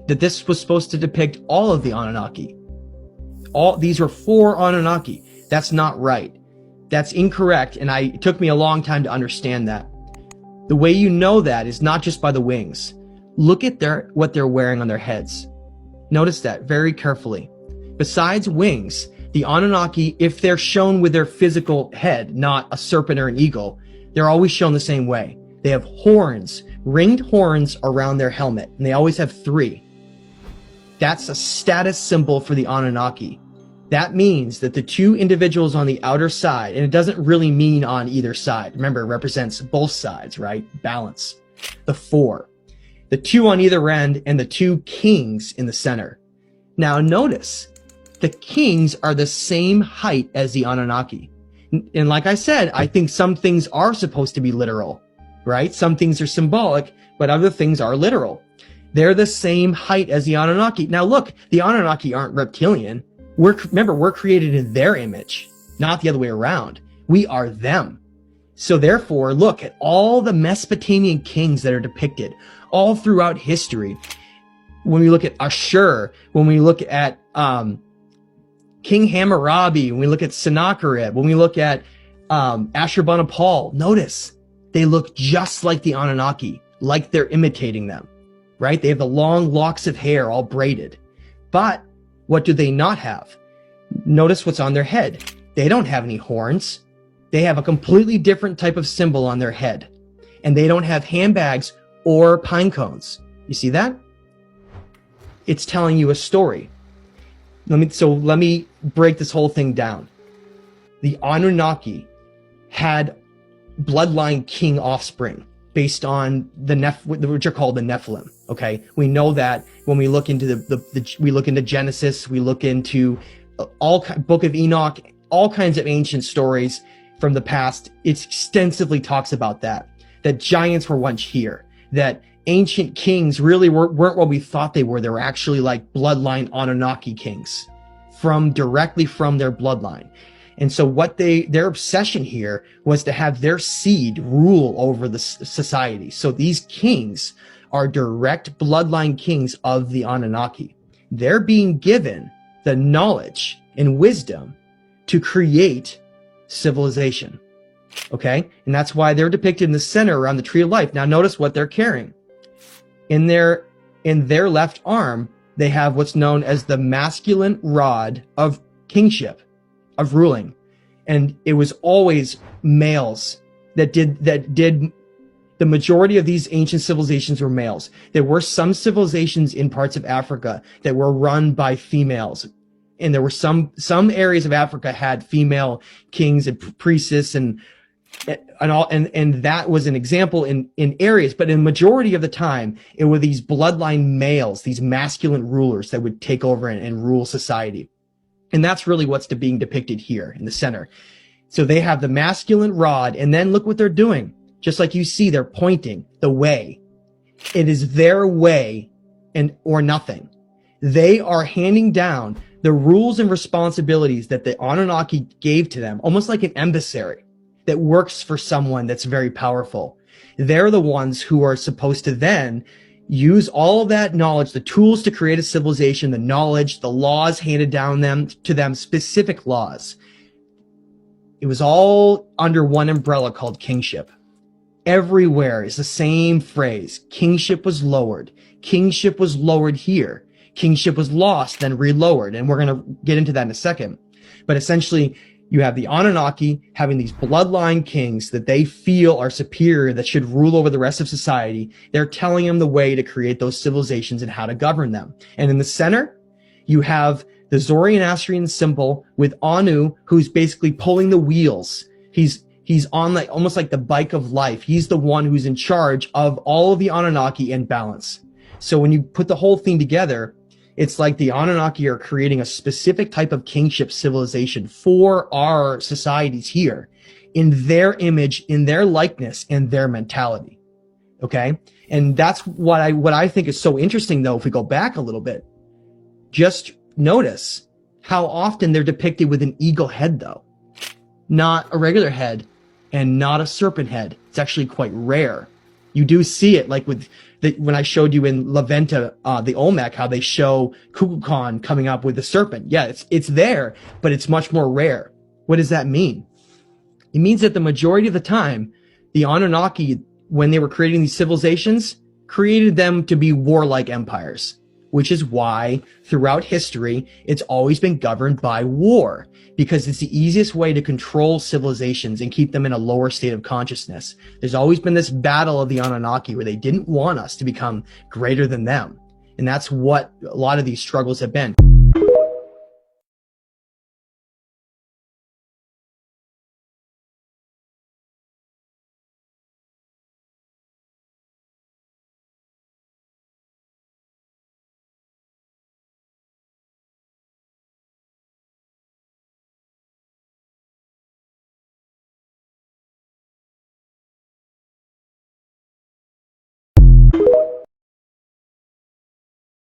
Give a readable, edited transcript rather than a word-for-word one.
that this was supposed to depict all of the Anunnaki. All these were 4 Anunnaki. That's not right. That's incorrect, and it took me a long time to understand that. The way you know that is not just by the wings. Look at what they're wearing on their heads. Notice that very carefully. Besides wings, the Anunnaki, if they're shown with their physical head, not a serpent or an eagle, they're always shown the same way. They have horns, ringed horns around their helmet, and they always have 3. That's a status symbol for the Anunnaki. That means that the 2 individuals on the outer side, and it doesn't really mean on either side. Remember, it represents both sides, right? Balance. The 4. The 2 on either end, and the 2 kings in the center. Now notice, the kings are the same height as the Anunnaki. And like I said, I think some things are supposed to be literal, right? Some things are symbolic, but other things are literal. They're the same height as the Anunnaki. Now look, the Anunnaki aren't reptilian. Remember, we're created in their image, not the other way around. We are them. So therefore, look at all the Mesopotamian kings that are depicted all throughout history. When we look at Ashur, when we look at King Hammurabi, when we look at Sennacherib, when we look at Ashurbanipal, notice they look just like the Anunnaki, like they're imitating them, right? They have the long locks of hair all braided. But what do they not have? Notice what's on their head. They don't have any horns. They have a completely different type of symbol on their head. And they don't have handbags or pine cones. You see that? It's telling you a story. Let me break this whole thing down. The Anunnaki had bloodline king offspring based on which are called the Nephilim. Okay, we know that when we look into we look into Genesis, we look into Book of Enoch, all kinds of ancient stories from the past. It extensively talks about that giants were once here, that ancient kings really weren't what we thought they were. They were actually like bloodline Anunnaki kings directly from their bloodline. And so their obsession here was to have their seed rule over the society. So these kings are direct bloodline kings of the Anunnaki. They're being given the knowledge and wisdom to create civilization. Okay? And that's why they're depicted in the center around the tree of life. Now notice what they're carrying. In their left arm, they have what's known as the masculine rod of kingship, of ruling. And it was always males that did the majority of these ancient civilizations were males. There were some civilizations in parts of Africa that were run by females. And there were some areas of Africa had female kings and priestesses and that was an example in areas, but in majority of the time, it were these bloodline males, these masculine rulers that would take over and rule society. And that's really what's being depicted here in the center. So they have the masculine rod, and then look what they're doing. Just like you see, they're pointing the way. It is their way or nothing. They are handing down the rules and responsibilities that the Anunnaki gave to them, almost like an emissary that works for someone that's very powerful. They're the ones who are supposed to then use all of that knowledge, the tools to create a civilization, the knowledge, the laws handed down to them, specific laws. It was all under one umbrella called kingship. Everywhere is the same phrase. Kingship was lowered. Kingship was lowered here. Kingship was lost, then relowered. And we're going to get into that in a second. But essentially, you have the Anunnaki having these bloodline kings that they feel are superior, that should rule over the rest of society. They're telling them the way to create those civilizations and how to govern them. And in the center, you have the Zoroastrian symbol with Anu, who's basically pulling the wheels. He's on almost like the bike of life. He's the one who's in charge of all of the Anunnaki in balance. So when you put the whole thing together, it's like the Anunnaki are creating a specific type of kingship civilization for our societies here in their image, in their likeness, and their mentality. Okay? And that's what I think is so interesting, though, if we go back a little bit. Just notice how often they're depicted with an eagle head, though. Not a regular head and not a serpent head. It's actually quite rare. You do see it like with that when I showed you in La Venta, the Olmec, how they show Kukulkan coming up with the serpent. Yeah, it's there, but it's much more rare. What does that mean? It means that the majority of the time, the Anunnaki, when they were creating these civilizations, created them to be warlike empires, which is why throughout history, it's always been governed by war, because it's the easiest way to control civilizations and keep them in a lower state of consciousness. There's always been this battle of the Anunnaki where they didn't want us to become greater than them. And that's what a lot of these struggles have been.